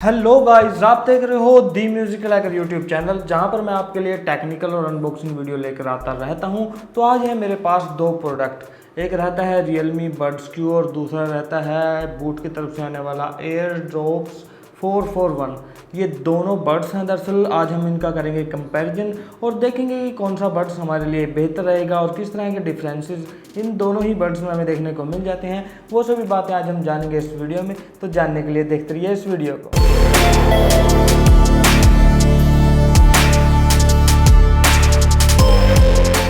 Hello guys, आप देख रहे हो दी म्यूजिकल हैकर यूट्यूब चैनल, जहां पर मैं आपके लिए टेक्निकल और अनबॉक्सिंग वीडियो लेकर आता रहता हूं। तो आज है मेरे पास दो प्रोडक्ट। एक रहता है Realme Buds Q और दूसरा रहता है बूट की तरफ से आने वाला AirDrops 441। ये दोनों बड्स हैं। दरअसल आज हम इनका करेंगे कंपैरिजन और देखेंगे कि कौन सा बड्स हमारे लिए बेहतर रहेगा और किस तरह के डिफरेंसेस इन दोनों ही बड्स में हमें देखने को मिल जाते हैं। वो सभी बातें आज हम जानेंगे इस वीडियो में। तो जानने के लिए देखते रहिए इस वीडियो को।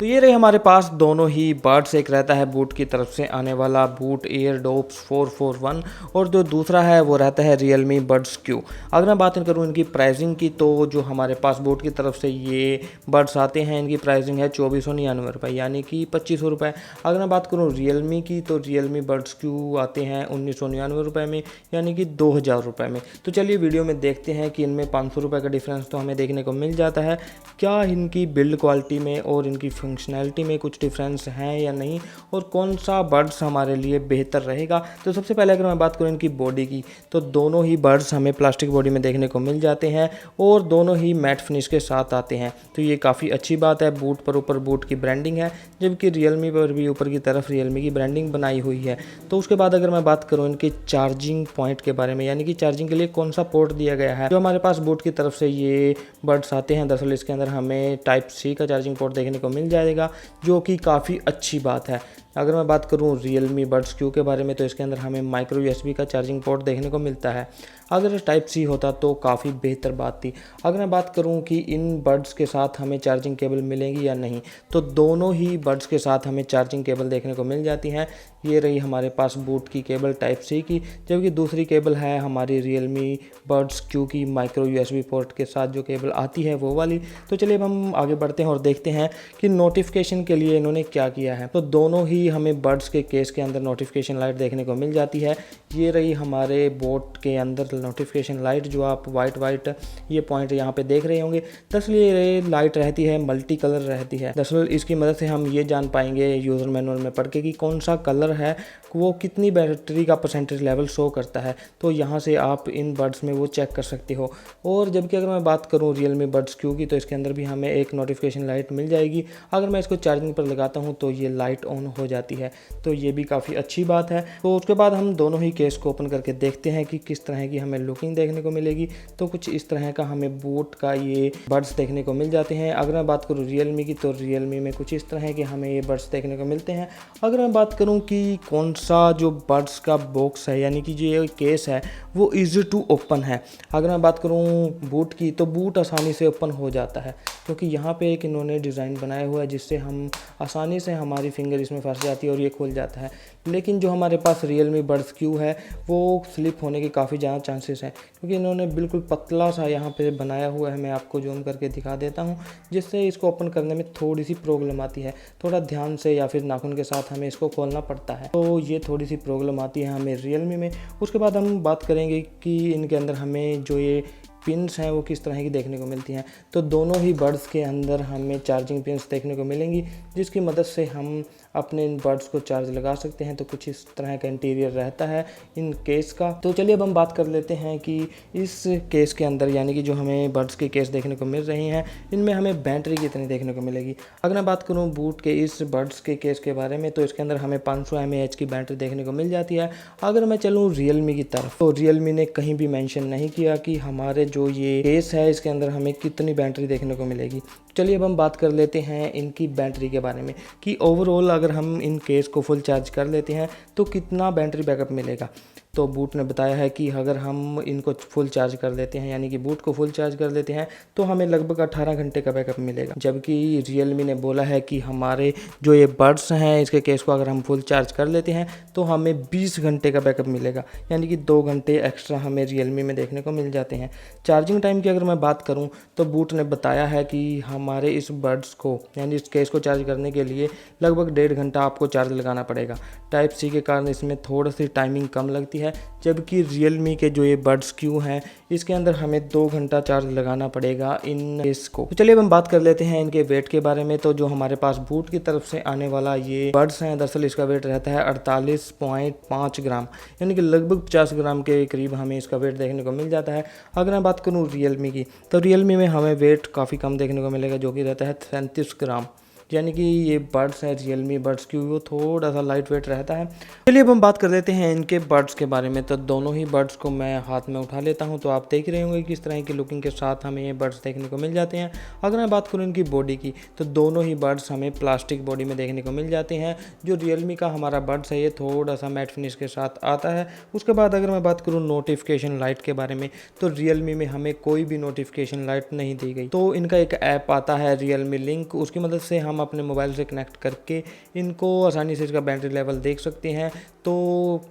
तो ये रहे हमारे पास दोनों ही बड्स। एक रहता है बूट की तरफ से आने वाला बूट AirDrops 441 और जो दूसरा है वो रहता है Realme Buds Q। अगर मैं बात करूँ इनकी प्राइसिंग की, तो जो हमारे पास बूट की तरफ से ये बड्स आते हैं इनकी प्राइसिंग है 2499 रुपये, यानी कि 2500 रुपये। अगर मैं बात करूँ Realme की, तो Realme Buds Q आते हैं 1999 रुपये में, यानी कि 2000 रुपये में। तो चलिए वीडियो में देखते हैं कि इनमें 500 रुपये का डिफरेंस तो हमें देखने को मिल जाता है। क्या इनकी बिल्ड क्वालिटी में और इनकी फंक्शनैलिटी में कुछ डिफरेंस हैं या नहीं, और कौन सा बड्स हमारे लिए बेहतर रहेगा। तो सबसे पहले अगर मैं बात करूँ इनकी बॉडी की, तो दोनों ही बड्स हमें प्लास्टिक बॉडी में देखने को मिल जाते हैं और दोनों ही मैट फिनिश के साथ आते हैं। तो ये काफ़ी अच्छी बात है। बूट पर ऊपर बूट की ब्रांडिंग है, जबकि Realme पर भी ऊपर की तरफ Realme की ब्रांडिंग बनाई हुई है। तो उसके बाद अगर मैं बात करूँ इनके चार्जिंग पॉइंट के बारे में, यानी कि चार्जिंग के लिए कौन सा पोर्ट दिया गया है, जो हमारे पास बूट की तरफ से ये बड्स आते हैं, दरअसल इसके अंदर हमें Type-C का चार्जिंग पोर्ट देखने को मिल जाएगा, जो कि काफ़ी अच्छी बात है। अगर मैं बात करूं Realme Buds Q के बारे में, तो इसके अंदर हमें माइक्रो USB का चार्जिंग पोर्ट देखने को मिलता है। अगर Type-C होता तो काफ़ी बेहतर बात थी। अगर मैं बात करूं कि इन बड्स के साथ हमें चार्जिंग केबल मिलेंगी या नहीं, तो दोनों ही बड्स के साथ हमें चार्जिंग केबल देखने को मिल जाती हैं। ये रही हमारे पास बूट की केबल Type-C की, जबकि दूसरी केबल है हमारी Realme Buds Q की माइक्रो USB पोर्ट के साथ जो केबल आती है वो वाली। तो चलिए अब हम आगे बढ़ते हैं और देखते हैं कि नोटिफिकेशन के लिए इन्होंने क्या किया है। तो दोनों ही हमें बड्स के केस के अंदर नोटिफिकेशन लाइट देखने को मिल जाती है। ये रही हमारे बोट के अंदर नोटिफिकेशन लाइट, जो आप वाइट ये पॉइंट यहाँ पे देख रहे होंगे। दरअसल ये लाइट रहती है मल्टी कलर रहती है। दरअसल इसकी मदद से हम ये जान पाएंगे यूज़र मैनुअल में पढ़ के कि कौन सा कलर है वो कितनी बैटरी का परसेंटेज लेवल शो करता है। तो यहाँ से आप इन बड्स में वो चेक कर सकते हो। और जबकि अगर मैं बात करूँ Realme Buds Q की, तो इसके अंदर भी हमें एक नोटिफिकेशन लाइट मिल जाएगी। अगर मैं इसको चार्जिंग पर लगाता हूँ तो ये लाइट ऑन हो जाती है, तो ये भी काफ़ी अच्छी बात है। तो उसके बाद हम दोनों ही केस को ओपन करके देखते हैं कि किस तरह की हमें लुकिंग देखने को मिलेगी। तो कुछ इस तरह का हमें बूट का ये बड्स देखने को मिल जाते हैं। अगर मैं बात करूँ Realme की, तो Realme में कुछ इस तरह के हमें ये बड्स देखने को मिलते हैं। अगर मैं बात करूँ कि कौन सा जो बड्स का बॉक्स है, यानी कि जो ये केस है वो ईजी टू ओपन है। अगर मैं बात करूँ बूट की, तो बूट आसानी से ओपन हो जाता है, क्योंकि यहाँ पे एक इन्होंने डिज़ाइन बनाया हुआ है जिससे हम आसानी से हमारी फिंगर इसमें फंस जाती है और ये खुल जाता है। लेकिन जो हमारे पास Realme Buds Q है वो स्लिप होने के काफ़ी ज़्यादा चांसेस हैं, क्योंकि इन्होंने बिल्कुल पतला सा यहाँ पे बनाया हुआ है। मैं आपको जूम करके दिखा देता हूँ, जिससे इसको ओपन करने में थोड़ी सी प्रॉब्लम आती है। थोड़ा ध्यान से या फिर नाखून के साथ हमें इसको खोलना पड़ता है, तो ये थोड़ी सी प्रॉब्लम आती है हमें Realme में। उसके बाद हम बात करेंगे कि इनके अंदर हमें जो ये पिन्स हैं वो किस तरह की देखने को मिलती हैं। तो दोनों ही बड्स के अंदर हमें चार्जिंग पिन्स देखने को मिलेंगी, जिसकी मदद से हम अपने इन बड्स को चार्ज लगा सकते हैं। तो कुछ इस तरह का इंटीरियर रहता है इन केस का। तो चलिए अब हम बात कर लेते हैं कि इस केस के अंदर, यानी कि जो हमें बड्स के केस देखने को मिल रहे हैं, इनमें हमें बैटरी कितनी देखने को मिलेगी। अगर मैं बात करूँ बूट के इस बड्स के केस के बारे में, तो इसके अंदर हमें 500 mAh की बैटरी देखने को मिल जाती है। अगर मैं चलूँ Realme की तरफ, तो Realme ने कहीं भी मेंशन नहीं किया कि हमारे जो ये केस है इसके अंदर हमें कितनी बैटरी देखने को मिलेगी। चलिए अब हम बात कर लेते हैं इनकी बैटरी के बारे में कि ओवरऑल अगर हम इन केस को फुल चार्ज कर लेते हैं तो कितना बैटरी बैकअप मिलेगा। तो बूट ने बताया है कि अगर हम इनको फुल चार्ज कर लेते हैं, यानी कि बूट को फुल चार्ज कर लेते हैं, तो हमें लगभग 18 घंटे का बैकअप मिलेगा। जबकि Realme ने बोला है कि हमारे जो ये बड्स हैं इसके केस को अगर हम फुल चार्ज कर लेते हैं तो हमें 20 घंटे का बैकअप मिलेगा, यानी कि 2 घंटे एक्स्ट्रा हमें Realme में देखने को मिल जाते हैं। चार्जिंग टाइम की अगर मैं बात करूँ, तो बूट ने बताया है कि हमारे इस बड्स को, यानी इस केस को चार्ज करने के लिए लगभग 1.5 घंटा आपको चार्ज लगाना पड़ेगा। Type-C के कारण इसमें थोड़ी सी टाइमिंग कम लगती है, है, जबकि Realme के जो ये बड्स क्यू हैं इसके अंदर हमें 2 घंटा चार्ज लगाना पड़ेगा इन इसको। तो चलिए अब हम बात कर लेते हैं इनके वेट के बारे में। तो जो हमारे पास बूट की तरफ से आने वाला ये बड्स हैं, दरअसल इसका वेट रहता है 48.5 ग्राम, यानी कि लगभग 50 ग्राम के करीब हमें इसका वेट देखने को मिल जाता है। अगर मैं बात करूँ Realme की, तो Realme में हमें वेट काफ़ी कम देखने को मिलेगा, जो कि रहता है 37 ग्राम, यानी कि ये बड्स है Realme बड्स क्यों वो थोड़ा सा लाइट वेट रहता है। चलिए अब हम बात कर लेते हैं इनके बड्स के बारे में। तो दोनों ही बड्स को मैं हाथ में उठा लेता हूं, तो आप देख रहे होंगे किस तरह की लुकिंग के साथ हमें ये बड्स देखने को मिल जाते हैं। अगर मैं बात करूं इनकी बॉडी की, तो दोनों ही बड्स हमें प्लास्टिक बॉडी में देखने को मिल जाते हैं। जो Realme का हमारा बड्स है ये थोड़ा सा मैट फिनिश के साथ आता है। उसके बाद अगर मैं बात करूँ नोटिफिकेशन लाइट के बारे में, तो Realme में हमें कोई भी नोटिफिकेशन लाइट नहीं दी गई। तो इनका एक ऐप आता है Realme लिंक, उसकी मदद से हम अपने मोबाइल से कनेक्ट करके इनको आसानी से इसका बैटरी लेवल देख सकते हैं। तो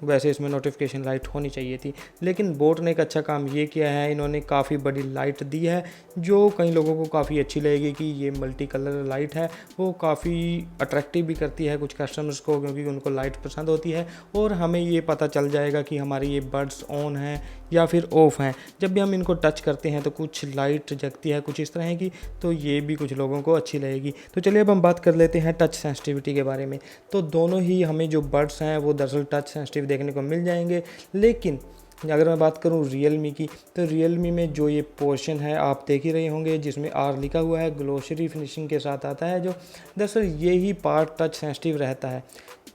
वैसे इसमें नोटिफिकेशन लाइट होनी चाहिए थी, लेकिन बोट ने एक अच्छा काम ये किया है, इन्होंने काफ़ी बड़ी लाइट दी है जो कई लोगों को काफ़ी अच्छी लगेगी कि ये मल्टी कलर लाइट है। वो काफ़ी अट्रैक्टिव भी करती है कुछ कस्टमर्स को, क्योंकि उनको लाइट पसंद होती है और हमें ये पता चल जाएगा कि हमारी ये बड्स ऑन है या फिर ऑफ हैं। जब भी हम इनको टच करते हैं तो कुछ लाइट जगती है कुछ इस तरह की, तो ये भी कुछ लोगों को अच्छी लगेगी। तो चलिए अब हम बात कर लेते हैं टच सेंसिटिविटी के बारे में। तो दोनों ही हमें जो बड्स हैं वो दरअसल टच सेंसिटिव देखने को मिल जाएंगे, लेकिन अगर मैं बात करूं Realme की, तो Realme में जो ये पोर्शन है आप देख ही रहे होंगे जिसमें R लिखा हुआ है, ग्लोसरी फिनिशिंग के साथ आता है, जो दरअसल ये ही पार्ट टच सेंसिटिव रहता है।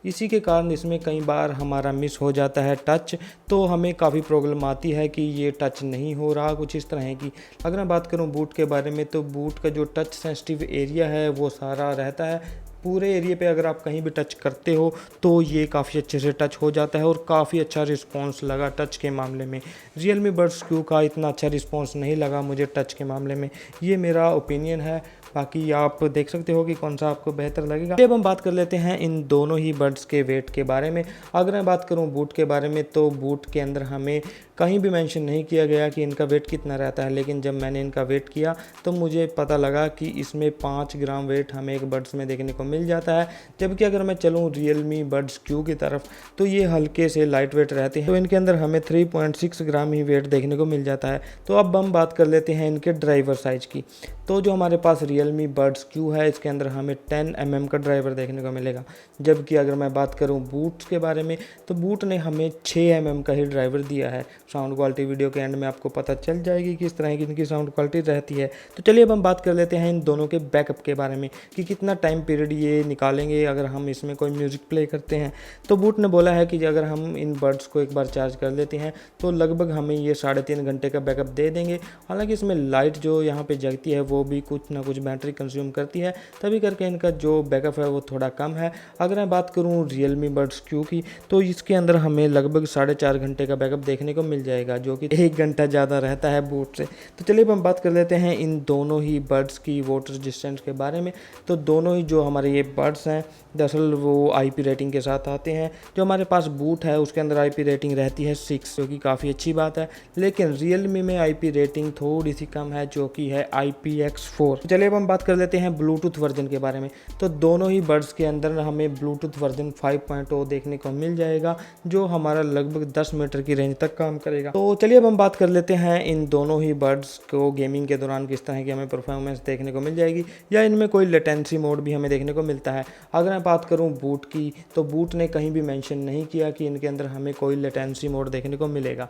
इसी के कारण इसमें कई बार हमारा मिस हो जाता है टच, तो हमें काफ़ी प्रॉब्लम आती है कि ये टच नहीं हो रहा कुछ इस तरह की। अगर मैं बात करूं बूट के बारे में, तो बूट का जो टच सेंसिटिव एरिया है वो सारा रहता है। पूरे एरिया पे अगर आप कहीं भी टच करते हो तो ये काफ़ी अच्छे से टच हो जाता है और काफ़ी अच्छा रिस्पांस लगा टच के मामले में। Realme बड्स क्यू का इतना अच्छा रिस्पांस नहीं लगा मुझे टच के मामले में, ये मेरा ओपिनियन है। बाकी आप देख सकते हो कि कौन सा आपको बेहतर लगेगा। अब हम बात कर लेते हैं इन दोनों ही बड्स के वेट के बारे में। अगर मैं बात करूं बूट के बारे में, तो बूट के अंदर हमें कहीं भी मेंशन नहीं किया गया कि इनका वेट कितना रहता है, लेकिन जब मैंने इनका वेट किया तो मुझे पता लगा कि इसमें 5 ग्राम वेट हमें एक बड्स में देखने को मिल जाता है। जबकि अगर मैं चलूँ Realme बड्स क्यू की तरफ, तो ये हल्के से लाइट वेट रहते हैं, तो इनके अंदर हमें 3.6 ग्राम ही वेट देखने को मिल जाता है। तो अब हम बात कर लेते हैं इनके ड्राइवर साइज की। तो जो हमारे पास Realme बड्स क्यू है इसके अंदर हमें 10 mm का ड्राइवर देखने को मिलेगा, जबकि अगर मैं बात करूं बूट्स के बारे में, तो बूट ने हमें 6 mm का ही ड्राइवर दिया है। साउंड क्वालिटी वीडियो के एंड में आपको पता चल जाएगी कि इस तरह की इनकी साउंड क्वालिटी रहती है। तो चलिए अब हम बात कर लेते हैं इन दोनों के बैकअप के बारे में कि कितना टाइम पीरियड ये निकालेंगे अगर हम इसमें कोई म्यूज़िक प्ले करते हैं। तो बूट ने बोला है कि अगर हम इन बड्स को एक बार चार्ज कर लेते हैं तो लगभग हमें ये 3.5 घंटे का बैकअप दे देंगे। हालांकि इसमें लाइट जो यहाँ पे जगती है वो भी कुछ ना कुछ बैटरी कंज्यूम करती है, तभी करके इनका जो बैकअप है वो थोड़ा कम है। अगर मैं बात करूँ Realme बड्स क्यू की, तो इसके अंदर हमें लगभग 4.5 घंटे का बैकअप देखने को मिल जाएगा, जो कि 1 घंटा ज़्यादा रहता है बूट से। तो चलिए अब हम बात कर लेते हैं इन दोनों ही बड्स की वाटर रेजिस्टेंस के बारे में। तो दोनों ही जो हमारे ये बड्स हैं दरअसल वो IP रेटिंग के साथ आते हैं। जो हमारे पास बूट है उसके अंदर IP रेटिंग रहती है 6, जो कि काफ़ी अच्छी बात है, लेकिन Realme में IP रेटिंग थोड़ी सी कम है, जो कि है IPX4। चलिए अब हम बात कर लेते हैं ब्लूटूथ वर्जन के बारे में। तो दोनों ही बड्स के अंदर हमें ब्लूटूथ वर्जन 5.0 देखने को मिल जाएगा, जो हमारा लगभग 10 मीटर की रेंज तक काम करेगा। तो चलिए अब हम बात कर लेते हैं इन दोनों ही बड्स को गेमिंग के दौरान किस तरह की हमें परफॉर्मेंस देखने को मिल जाएगी, या इनमें कोई लेटेंसी मोड भी हमें देखने को मिलता है। अगर मैं बात करूं बूट की, तो बूट ने कहीं भी मेंशन नहीं किया कि इनके अंदर हमें कोई लेटेंसी मोड देखने को मिलेगा।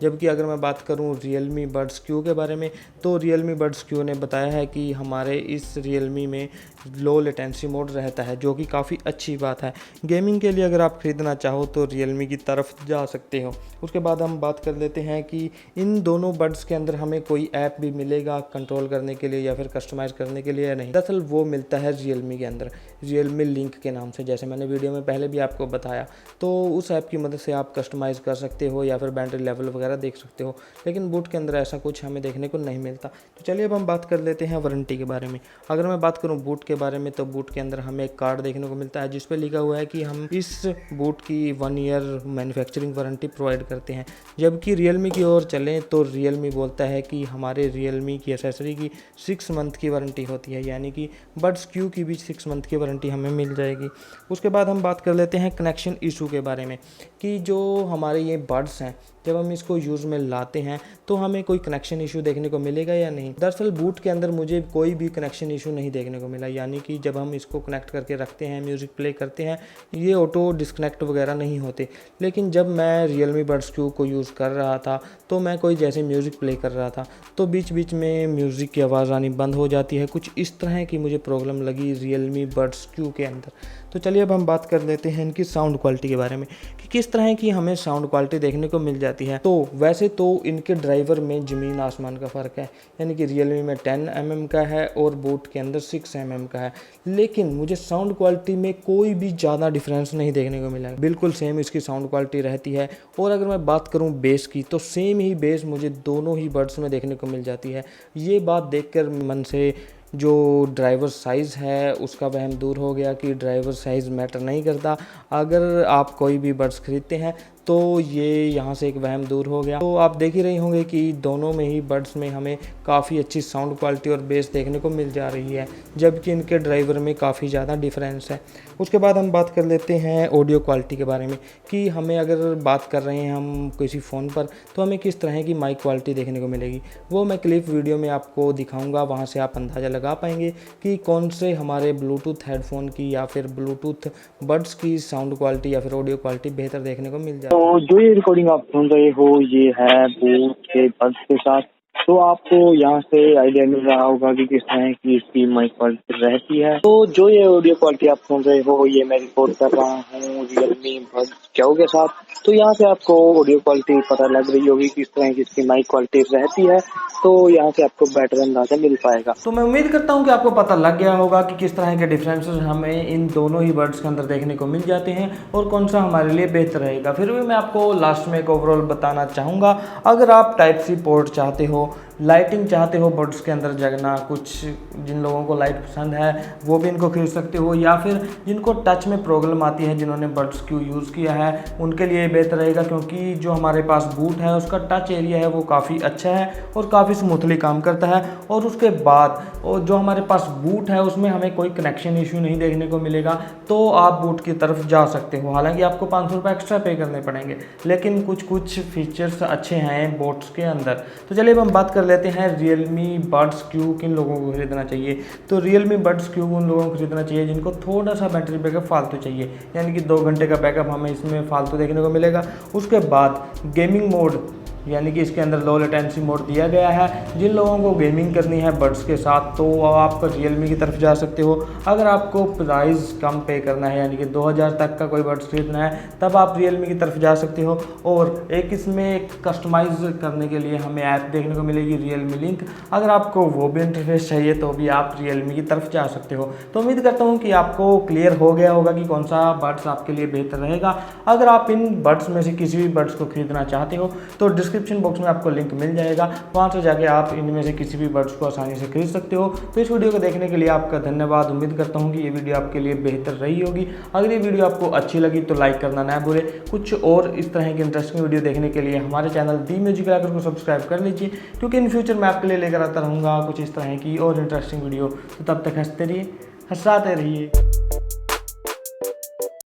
जबकि अगर मैं बात करूं Realme बड्स क्यू के बारे में, तो Realme बड्स क्यू ने बताया है कि हमारे इस Realme में लो लेटेंसी मोड रहता है, जो कि काफ़ी अच्छी बात है। गेमिंग के लिए अगर आप ख़रीदना चाहो तो Realme की तरफ जा सकते हो। उसके बाद हम बात कर लेते हैं कि इन दोनों बड्स के अंदर हमें कोई ऐप भी मिलेगा कंट्रोल करने के लिए या फिर कस्टमाइज़ करने के लिए या नहीं। दरअसल वो मिलता है Realme के अंदर, Realme लिंक के नाम से, जैसे मैंने वीडियो में पहले भी आपको बताया। तो उस ऐप की मदद से आप कस्टमाइज़ कर सकते हो या फिर बैटरी लेवल वगैरह देख सकते हो, लेकिन बूट के अंदर ऐसा कुछ हमें देखने को नहीं मिलता। तो चलिए अब हम बात कर लेते हैं वारंटी के बारे में। अगर मैं बात करूं बूट के बारे में, तो बूट के अंदर हमें एक कार्ड देखने को मिलता है जिस पे लिखा हुआ है कि हम इस बूट की 1 ईयर मैन्युफैक्चरिंग वारंटी प्रोवाइड करते हैं। जबकि रियलमी की ओर चलें तो रियलमी बोलता है कि हमारे रियलमी की एसेसरी की 6 मंथ की वारंटी होती है, यानी कि बड्स क्यू की भी 6 मंथ की वारंटी हमें मिल जाएगी। उसके बाद हम बात कर लेते हैं कनेक्शन इशू के बारे में, कि जो हमारे ये बड्स हैं जब हम इसको यूज़ में लाते हैं तो हमें कोई कनेक्शन इशू देखने को मिलेगा या नहीं। दरअसल बूट के अंदर मुझे कोई भी कनेक्शन इशू नहीं देखने को मिला, यानी कि जब हम इसको कनेक्ट करके रखते हैं, म्यूज़िक प्ले करते हैं, ये ऑटो डिस्कनेक्ट वगैरह नहीं होते। लेकिन जब मैं रियलमी बड्स क्यू को यूज़ कर रहा था तो मैं कोई जैसे म्यूज़िक प्ले कर रहा था तो बीच बीच में म्यूज़िक की आवाज़ आनी बंद हो जाती है। कुछ इस तरह की मुझे प्रॉब्लम लगी रियलमी बड्स क्यू के अंदर। तो चलिए अब हम बात कर लेते हैं इनकी साउंड क्वालिटी के बारे में, कि किस तरह की हमें साउंड क्वालिटी देखने को मिल जाती है। तो वैसे तो इनके ड्राइवर में ज़मीन आसमान का फ़र्क है, यानी कि रियलमी में 10 mm का है और बूट के अंदर 6 mm का है, लेकिन मुझे साउंड क्वालिटी में कोई भी ज़्यादा डिफरेंस नहीं देखने को मिला। बिल्कुल सेम इसकी साउंड क्वालिटी रहती है। और अगर मैं बात करूँ बेस की, तो सेम ही बेस मुझे दोनों ही बड्स में देखने को मिल जाती है। ये बात देखकर मन से जो ड्राइवर साइज़ है उसका वहम दूर हो गया कि ड्राइवर साइज़ मैटर नहीं करता। अगर आप कोई भी बड्स खरीदते हैं तो ये यहाँ से एक वहम दूर हो गया। तो आप देख ही रहे होंगे कि दोनों में ही बड्स में हमें काफ़ी अच्छी साउंड क्वालिटी और बेस देखने को मिल जा रही है, जबकि इनके ड्राइवर में काफ़ी ज़्यादा डिफरेंस है। उसके बाद हम बात कर लेते हैं ऑडियो क्वालिटी के बारे में, कि हमें अगर बात कर रहे हैं हम किसी फ़ोन पर तो हमें किस तरह की माइक क्वालिटी देखने को मिलेगी, वो मैं क्लिप वीडियो में आपको दिखाऊँगा। वहाँ से आप अंदाज़ा लगा पाएंगे कि कौन से हमारे ब्लूटूथ हेडफोन की या फिर ब्लूटूथ बड्स की साउंड क्वालिटी या फिर ऑडियो क्वालिटी बेहतर देखने को मिल जाए। तो जो ये रिकॉर्डिंग आप सुन रहे हो ये है बूट के बड्स के साथ। तो आपको यहाँ से आइडिया मिल रहा होगा कि किस तरह की इसकी माइक क्वालिटी रहती है। तो जो ये ऑडियो क्वालिटी आप सुन रहे हो ये मैं रिकॉर्ड कर रहा हूँ रियलमी बड्स क्यू के साथ। तो यहाँ से आपको ऑडियो क्वालिटी पता लग रही होगी किस तरह की इसकी माइक क्वालिटी रहती है। तो यहाँ से आपको बेटर अंदाजा मिल पाएगा। तो मैं उम्मीद करता हूँ कि आपको पता लग गया होगा कि किस तरह के डिफरेंसेस हमें इन दोनों ही बड्स के अंदर देखने को मिल जाते हैं और कौन सा हमारे लिए बेहतर रहेगा। फिर भी मैं आपको लास्ट में एक ओवरऑल बताना चाहूँगा, अगर आप टाइप सी पोर्ट चाहते हो, लाइटिंग चाहते हो बड्स के अंदर जगना, कुछ जिन लोगों को लाइट पसंद है वो भी इनको खरीद सकते हो, या फिर जिनको टच में प्रॉब्लम आती है, जिन्होंने बड्स क्यू यूज़ किया है उनके लिए बेहतर रहेगा, क्योंकि जो हमारे पास बूट है उसका टच एरिया है वो काफ़ी अच्छा है और काफ़ी स्मूथली काम करता है। और उसके बाद जो हमारे पास बूट है उसमें हमें कोई कनेक्शन इशू नहीं देखने को मिलेगा, तो आप बूट की तरफ जा सकते हो। हालांकि आपको 500 रुपये एक्स्ट्रा पे करने पड़ेंगे, लेकिन कुछ फीचर्स अच्छे हैं बूट्स के अंदर। तो चलिए अब हम बात कर लेते हैं रियलमी बड्स क्यू किन लोगों को खरीदना चाहिए। तो रियलमी बड्स क्यू उन लोगों को खरीदना चाहिए जिनको थोड़ा सा बैटरी बैकअप फालतू चाहिए, यानी कि 2 घंटे का बैकअप हमें इसमें फालतू देखने को मिलेगा। उसके बाद गेमिंग मोड, यानी कि इसके अंदर लो लेटेंसी मोड दिया गया है। जिन लोगों को गेमिंग करनी है बड्स के साथ तो आप रियलमी की तरफ जा सकते हो। अगर आपको प्राइस कम पे करना है, यानी कि 2000 तक का कोई बड्स खरीदना है, तब आप रियलमी की तरफ जा सकते हो। और एक इसमें कस्टमाइज़ करने के लिए हमें ऐप देखने को मिलेगी रियलमी लिंक, अगर आपको वो भी इंटरफेस चाहिए तो भी आप रियलमी की तरफ जा सकते हो। तो उम्मीद करता हूँ कि आपको क्लियर हो गया होगा कि कौन सा बड्स आपके लिए बेहतर रहेगा। अगर आप इन बड्स में से किसी भी बड्स को खरीदना चाहते हो तो डिस्क्रिप्शन बॉक्स में आपको लिंक मिल जाएगा, वहां से जाके आप इनमें से किसी भी बड्स को आसानी से खरीद सकते हो। तो इस वीडियो को देखने के लिए आपका धन्यवाद। उम्मीद करता हूं कि ये वीडियो आपके लिए बेहतर रही होगी। अगर ये वीडियो आपको अच्छी लगी तो लाइक करना ना भूलें। कुछ और इस तरह की इंटरेस्टिंग वीडियो देखने के लिए हमारे चैनल दी म्यूजिक लैकर को सब्सक्राइब कर लीजिए, क्योंकि इन फ्यूचर मैं आपके लिए लेकर आता रहूँगा कुछ इस तरह की और इंटरेस्टिंग वीडियो। तो तब तक हंसते रहिए, हंसाते रहिए।